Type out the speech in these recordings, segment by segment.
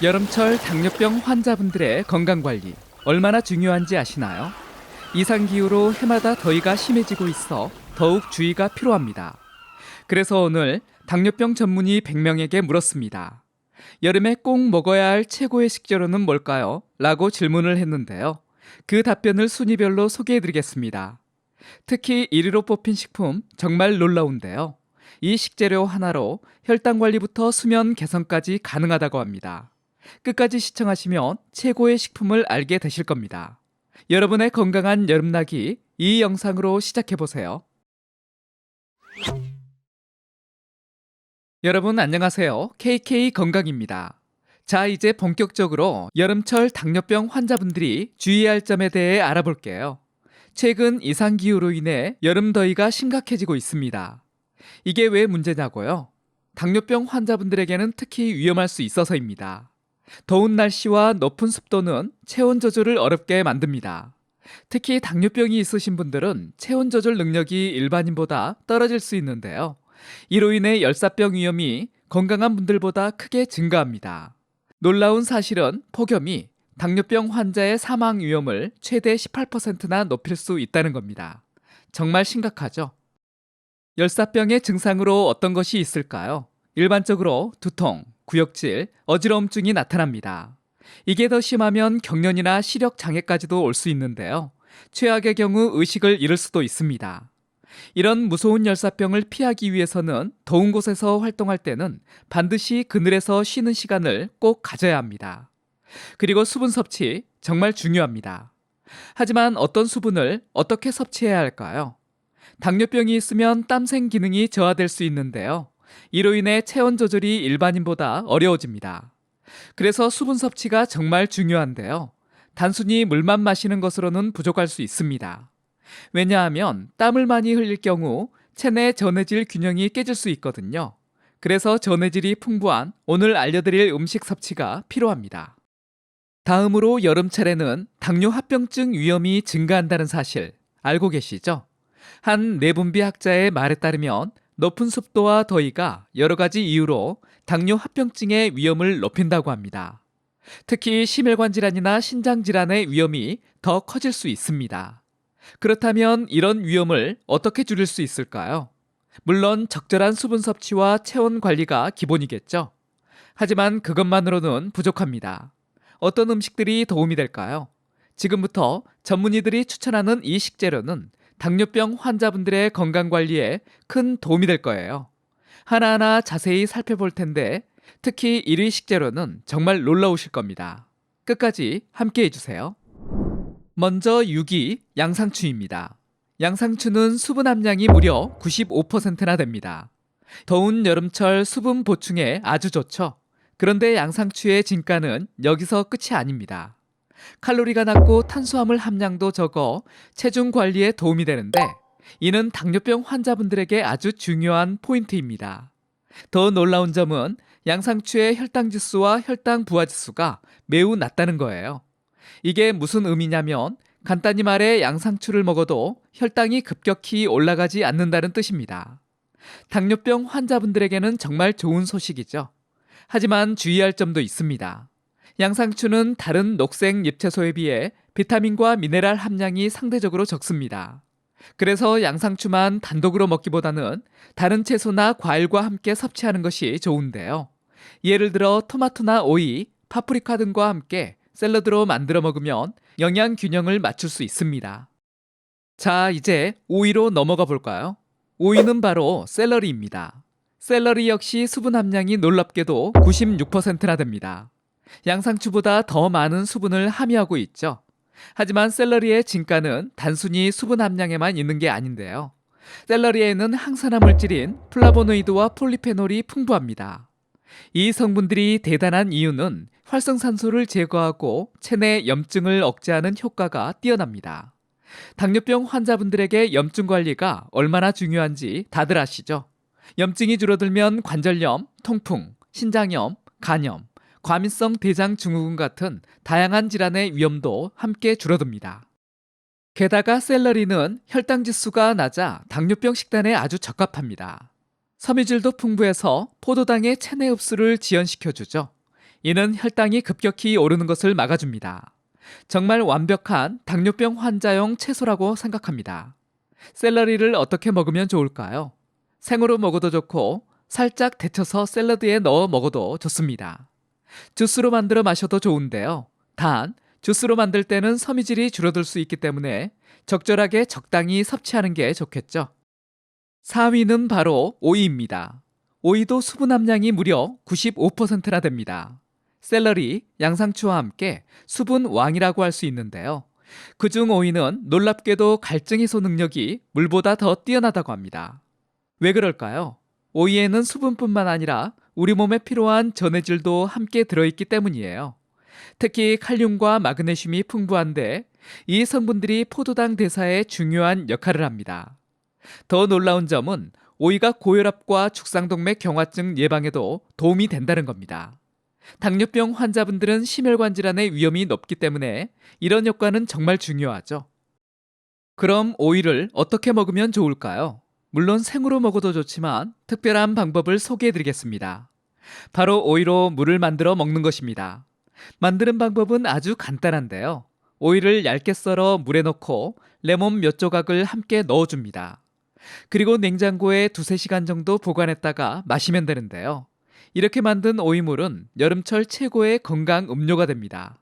여름철 당뇨병 환자분들의 건강관리 얼마나 중요한지 아시나요? 이상기후로 해마다 더위가 심해지고 있어 더욱 주의가 필요합니다. 그래서 오늘 당뇨병 전문의 100명에게 물었습니다. 여름에 꼭 먹어야 할 최고의 식재료는 뭘까요? 라고 질문을 했는데요. 그 답변을 순위별로 소개해드리겠습니다. 특히 1위로 뽑힌 식품 정말 놀라운데요. 이 식재료 하나로 혈당 관리부터 수면 개선까지 가능하다고 합니다. 끝까지 시청하시면 최고의 식품을 알게 되실 겁니다. 여러분의 건강한 여름나기 이 영상으로 시작해보세요. 여러분 안녕하세요. KK 건강입니다. 자, 이제 본격적으로 여름철 당뇨병 환자분들이 주의해야 할 점에 대해 알아볼게요. 최근 이상기후로 인해 여름 더위가 심각해지고 있습니다. 이게 왜 문제냐고요? 당뇨병 환자분들에게는 특히 위험할 수 있어서입니다. 더운 날씨와 높은 습도는 체온 조절을 어렵게 만듭니다. 특히 당뇨병이 있으신 분들은 체온 조절 능력이 일반인보다 떨어질 수 있는데요. 이로 인해 열사병 위험이 건강한 분들보다 크게 증가합니다. 놀라운 사실은 폭염이 당뇨병 환자의 사망 위험을 최대 18%나 높일 수 있다는 겁니다. 정말 심각하죠? 열사병의 증상으로 어떤 것이 있을까요? 일반적으로 두통, 구역질, 어지러움증이 나타납니다. 이게 더 심하면 경련이나 시력 장애까지도 올 수 있는데요. 최악의 경우 의식을 잃을 수도 있습니다. 이런 무서운 열사병을 피하기 위해서는 더운 곳에서 활동할 때는 반드시 그늘에서 쉬는 시간을 꼭 가져야 합니다. 그리고 수분 섭취 정말 중요합니다. 하지만 어떤 수분을 어떻게 섭취해야 할까요? 당뇨병이 있으면 땀생 기능이 저하될 수 있는데요. 이로 인해 체온 조절이 일반인보다 어려워집니다. 그래서 수분 섭취가 정말 중요한데요. 단순히 물만 마시는 것으로는 부족할 수 있습니다. 왜냐하면 땀을 많이 흘릴 경우 체내 전해질 균형이 깨질 수 있거든요. 그래서 전해질이 풍부한 오늘 알려드릴 음식 섭취가 필요합니다. 다음으로 여름철에는 당뇨 합병증 위험이 증가한다는 사실 알고 계시죠? 한 내분비학자의 말에 따르면 높은 습도와 더위가 여러 가지 이유로 당뇨 합병증의 위험을 높인다고 합니다. 특히 심혈관 질환이나 신장 질환의 위험이 더 커질 수 있습니다. 그렇다면 이런 위험을 어떻게 줄일 수 있을까요? 물론 적절한 수분 섭취와 체온 관리가 기본이겠죠. 하지만 그것만으로는 부족합니다. 어떤 음식들이 도움이 될까요? 지금부터 전문의들이 추천하는 이 식재료는 당뇨병 환자분들의 건강관리에 큰 도움이 될 거예요. 하나하나 자세히 살펴볼 텐데 특히 1위 식재료는 정말 놀라우실 겁니다. 끝까지 함께 해주세요. 먼저 6위 양상추입니다. 양상추는 수분 함량이 무려 95%나 됩니다. 더운 여름철 수분 보충에 아주 좋죠. 그런데 양상추의 진가는 여기서 끝이 아닙니다. 칼로리가 낮고 탄수화물 함량도 적어 체중 관리에 도움이 되는데 이는 당뇨병 환자분들에게 아주 중요한 포인트입니다. 더 놀라운 점은 양상추의 혈당 지수와 혈당 부하 지수가 매우 낮다는 거예요. 이게 무슨 의미냐면 간단히 말해 양상추를 먹어도 혈당이 급격히 올라가지 않는다는 뜻입니다. 당뇨병 환자분들에게는 정말 좋은 소식이죠. 하지만 주의할 점도 있습니다. 양상추는 다른 녹색 잎채소에 비해 비타민과 미네랄 함량이 상대적으로 적습니다. 그래서 양상추만 단독으로 먹기보다는 다른 채소나 과일과 함께 섭취하는 것이 좋은데요. 예를 들어 토마토나 오이, 파프리카 등과 함께 샐러드로 만들어 먹으면 영양 균형을 맞출 수 있습니다. 자, 이제 5위로 넘어가 볼까요? 5위는 바로 샐러리입니다. 샐러리 역시 수분 함량이 놀랍게도 96%나 됩니다. 양상추보다 더 많은 수분을 함유하고 있죠. 하지만 샐러리의 진가는 단순히 수분 함량에만 있는 게 아닌데요. 샐러리에는 항산화 물질인 플라보노이드와 폴리페놀이 풍부합니다. 이 성분들이 대단한 이유는 활성산소를 제거하고 체내 염증을 억제하는 효과가 뛰어납니다. 당뇨병 환자분들에게 염증 관리가 얼마나 중요한지 다들 아시죠? 염증이 줄어들면 관절염, 통풍, 신장염, 간염, 과민성 대장 증후군 같은 다양한 질환의 위험도 함께 줄어듭니다. 게다가 샐러리는 혈당 지수가 낮아 당뇨병 식단에 아주 적합합니다. 섬유질도 풍부해서 포도당의 체내 흡수를 지연시켜주죠. 이는 혈당이 급격히 오르는 것을 막아줍니다. 정말 완벽한 당뇨병 환자용 채소라고 생각합니다. 샐러리를 어떻게 먹으면 좋을까요? 생으로 먹어도 좋고 살짝 데쳐서 샐러드에 넣어 먹어도 좋습니다. 주스로 만들어 마셔도 좋은데요. 단, 주스로 만들 때는 섬유질이 줄어들 수 있기 때문에 적절하게 적당히 섭취하는 게 좋겠죠. 4위는 바로 오이입니다. 오이도 수분 함량이 무려 95%나 됩니다. 샐러리, 양상추와 함께 수분 왕이라고 할 수 있는데요. 그중 오이는 놀랍게도 갈증 해소 능력이 물보다 더 뛰어나다고 합니다. 왜 그럴까요? 오이에는 수분뿐만 아니라 우리 몸에 필요한 전해질도 함께 들어있기 때문이에요. 특히 칼륨과 마그네슘이 풍부한데 이 성분들이 포도당 대사에 중요한 역할을 합니다. 더 놀라운 점은 오이가 고혈압과 죽상동맥 경화증 예방에도 도움이 된다는 겁니다. 당뇨병 환자분들은 심혈관 질환의 위험이 높기 때문에 이런 효과는 정말 중요하죠. 그럼 오이를 어떻게 먹으면 좋을까요? 물론 생으로 먹어도 좋지만 특별한 방법을 소개해 드리겠습니다. 바로 오이로 물을 만들어 먹는 것입니다. 만드는 방법은 아주 간단한데요. 오이를 얇게 썰어 물에 넣고 레몬 몇 조각을 함께 넣어줍니다. 그리고 냉장고에 2~3시간 정도 보관했다가 마시면 되는데요. 이렇게 만든 오이물은 여름철 최고의 건강 음료가 됩니다.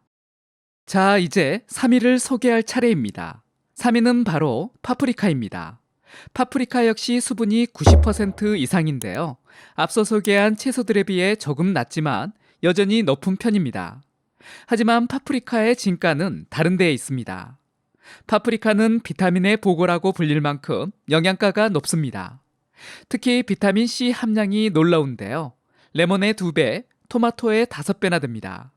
자, 이제 3위를 소개할 차례입니다. 3위는 바로 파프리카입니다. 파프리카 역시 수분이 90% 이상인데요. 앞서 소개한 채소들에 비해 조금 낮지만 여전히 높은 편입니다. 하지만 파프리카의 진가는 다른 데에 있습니다. 파프리카는 비타민의 보고라고 불릴 만큼 영양가가 높습니다. 특히 비타민 C 함량이 놀라운데요. 레몬의 2배, 토마토의 5배나 됩니다.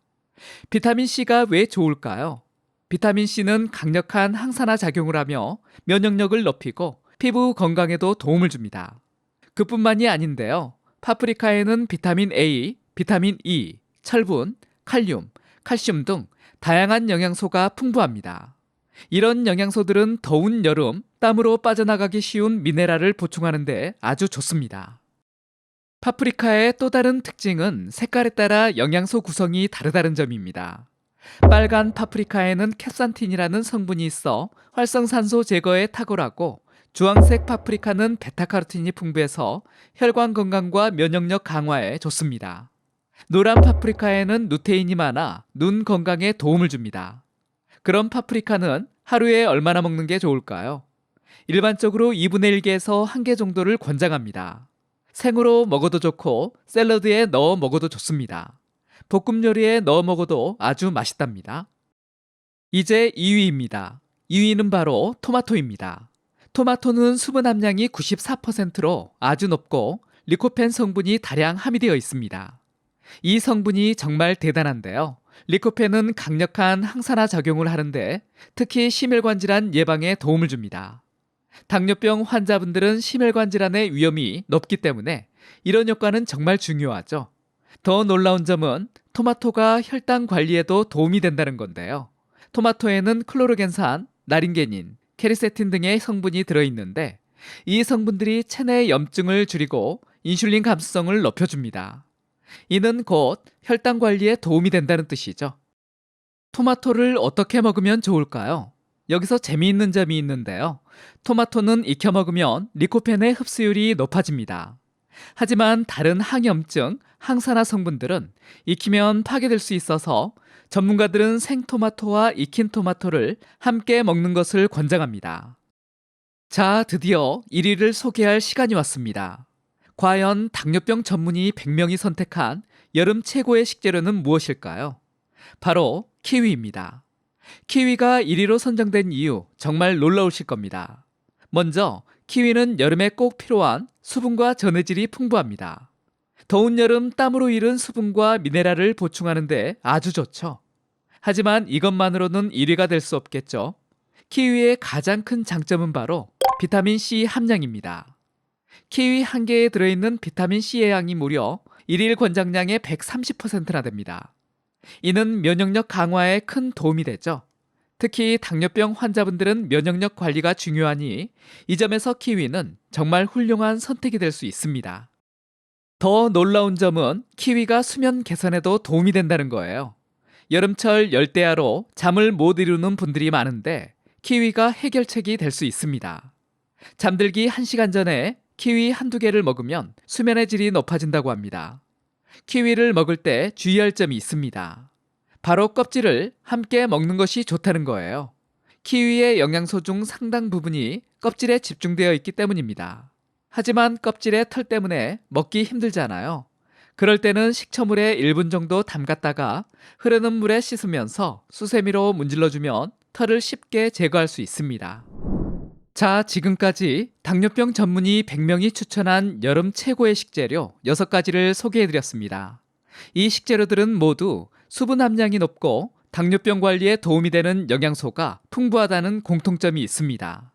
비타민 C가 왜 좋을까요? 비타민 C는 강력한 항산화 작용을 하며 면역력을 높이고 피부 건강에도 도움을 줍니다. 그뿐만이 아닌데요. 파프리카에는 비타민 A, 비타민 E, 철분, 칼륨, 칼슘 등 다양한 영양소가 풍부합니다. 이런 영양소들은 더운 여름 땀으로 빠져나가기 쉬운 미네랄을 보충하는 데 아주 좋습니다. 파프리카의 또 다른 특징은 색깔에 따라 영양소 구성이 다르다는 점입니다. 빨간 파프리카에는 캡산틴이라는 성분이 있어 활성산소 제거에 탁월하고, 주황색 파프리카는 베타카로틴이 풍부해서 혈관 건강과 면역력 강화에 좋습니다. 노란 파프리카에는 루테인이 많아 눈 건강에 도움을 줍니다. 그럼 파프리카는 하루에 얼마나 먹는 게 좋을까요? 일반적으로 2분의 1개에서 1개 정도를 권장합니다. 생으로 먹어도 좋고 샐러드에 넣어 먹어도 좋습니다. 볶음 요리에 넣어 먹어도 아주 맛있답니다. 이제 2위입니다. 2위는 바로 토마토입니다. 토마토는 수분 함량이 94%로 아주 높고 리코펜 성분이 다량 함유되어 있습니다. 이 성분이 정말 대단한데요. 리코펜은 강력한 항산화 작용을 하는데 특히 심혈관 질환 예방에 도움을 줍니다. 당뇨병 환자분들은 심혈관 질환의 위험이 높기 때문에 이런 효과는 정말 중요하죠. 더 놀라운 점은 토마토가 혈당 관리에도 도움이 된다는 건데요. 토마토에는 클로로겐산, 나린게닌, 케리세틴 등의 성분이 들어있는데 이 성분들이 체내 염증을 줄이고 인슐린 감수성을 높여줍니다. 이는 곧 혈당 관리에 도움이 된다는 뜻이죠. 토마토를 어떻게 먹으면 좋을까요? 여기서 재미있는 점이 있는데요. 토마토는 익혀 먹으면 리코펜의 흡수율이 높아집니다. 하지만 다른 항염증, 항산화 성분들은 익히면 파괴될 수 있어서 전문가들은 생토마토와 익힌 토마토를 함께 먹는 것을 권장합니다. 자, 드디어 1위를 소개할 시간이 왔습니다. 과연 당뇨병 전문의 100명이 선택한 여름 최고의 식재료는 무엇일까요? 바로 키위입니다. 키위가 1위로 선정된 이유 정말 놀라우실 겁니다. 먼저 키위는 여름에 꼭 필요한 수분과 전해질이 풍부합니다. 더운 여름 땀으로 잃은 수분과 미네랄을 보충하는 데 아주 좋죠. 하지만 이것만으로는 1위가 될 수 없겠죠. 키위의 가장 큰 장점은 바로 비타민 C 함량입니다. 키위 한 개에 들어있는 비타민 C의 양이 무려 일일 권장량의 130%나 됩니다. 이는 면역력 강화에 큰 도움이 되죠. 특히 당뇨병 환자분들은 면역력 관리가 중요하니 이 점에서 키위는 정말 훌륭한 선택이 될 수 있습니다. 더 놀라운 점은 키위가 수면 개선에도 도움이 된다는 거예요. 여름철 열대야로 잠을 못 이루는 분들이 많은데 키위가 해결책이 될 수 있습니다. 잠들기 1시간 전에 키위 한두 개를 먹으면 수면의 질이 높아진다고 합니다. 키위를 먹을 때 주의할 점이 있습니다. 바로 껍질을 함께 먹는 것이 좋다는 거예요. 키위의 영양소 중 상당 부분이 껍질에 집중되어 있기 때문입니다. 하지만 껍질의 털 때문에 먹기 힘들잖아요. 그럴 때는 식초물에 1분 정도 담갔다가 흐르는 물에 씻으면서 수세미로 문질러주면 털을 쉽게 제거할 수 있습니다. 자, 지금까지 당뇨병 전문의 100명이 추천한 여름 최고의 식재료 6가지를 소개해드렸습니다. 이 식재료들은 모두 수분 함량이 높고 당뇨병 관리에 도움이 되는 영양소가 풍부하다는 공통점이 있습니다.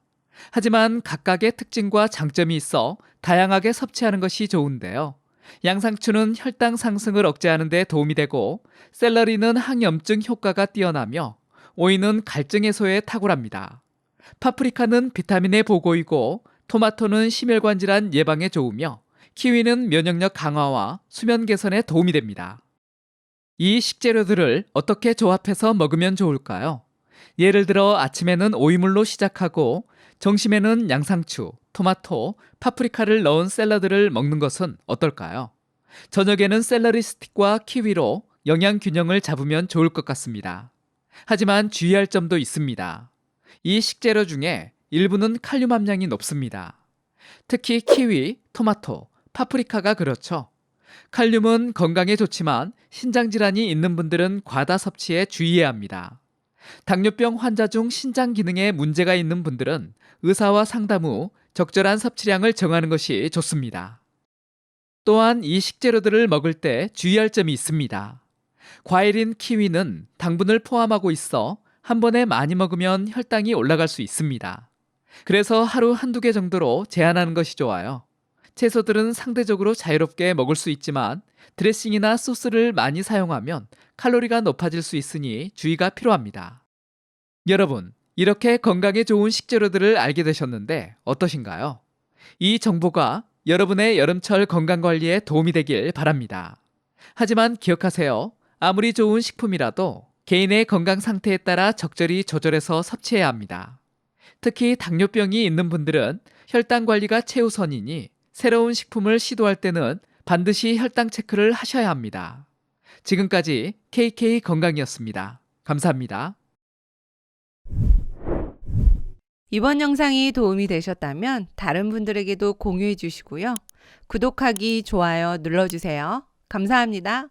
하지만 각각의 특징과 장점이 있어 다양하게 섭취하는 것이 좋은데요. 양상추는 혈당 상승을 억제하는 데 도움이 되고 샐러리는 항염증 효과가 뛰어나며 오이는 갈증 해소에 탁월합니다. 파프리카는 비타민의 보고이고 토마토는 심혈관 질환 예방에 좋으며 키위는 면역력 강화와 수면 개선에 도움이 됩니다. 이 식재료들을 어떻게 조합해서 먹으면 좋을까요? 예를 들어 아침에는 오이물로 시작하고 점심에는 양상추, 토마토, 파프리카를 넣은 샐러드를 먹는 것은 어떨까요? 저녁에는 샐러리 스틱과 키위로 영양 균형을 잡으면 좋을 것 같습니다. 하지만 주의할 점도 있습니다. 이 식재료 중에 일부는 칼륨 함량이 높습니다. 특히 키위, 토마토, 파프리카가 그렇죠. 칼륨은 건강에 좋지만 신장 질환이 있는 분들은 과다 섭취에 주의해야 합니다. 당뇨병 환자 중 신장 기능에 문제가 있는 분들은 의사와 상담 후 적절한 섭취량을 정하는 것이 좋습니다. 또한 이 식재료들을 먹을 때 주의할 점이 있습니다. 과일인 키위는 당분을 포함하고 있어 한 번에 많이 먹으면 혈당이 올라갈 수 있습니다. 그래서 하루 한두 개 정도로 제한하는 것이 좋아요. 채소들은 상대적으로 자유롭게 먹을 수 있지만 드레싱이나 소스를 많이 사용하면 칼로리가 높아질 수 있으니 주의가 필요합니다. 여러분, 이렇게 건강에 좋은 식재료들을 알게 되셨는데 어떠신가요? 이 정보가 여러분의 여름철 건강관리에 도움이 되길 바랍니다. 하지만 기억하세요. 아무리 좋은 식품이라도 개인의 건강 상태에 따라 적절히 조절해서 섭취해야 합니다. 특히 당뇨병이 있는 분들은 혈당 관리가 최우선이니 새로운 식품을 시도할 때는 반드시 혈당 체크를 하셔야 합니다. 지금까지 KK 건강이었습니다. 감사합니다. 이번 영상이 도움이 되셨다면 다른 분들에게도 공유해 주시고요. 구독하기, 좋아요 눌러주세요. 감사합니다.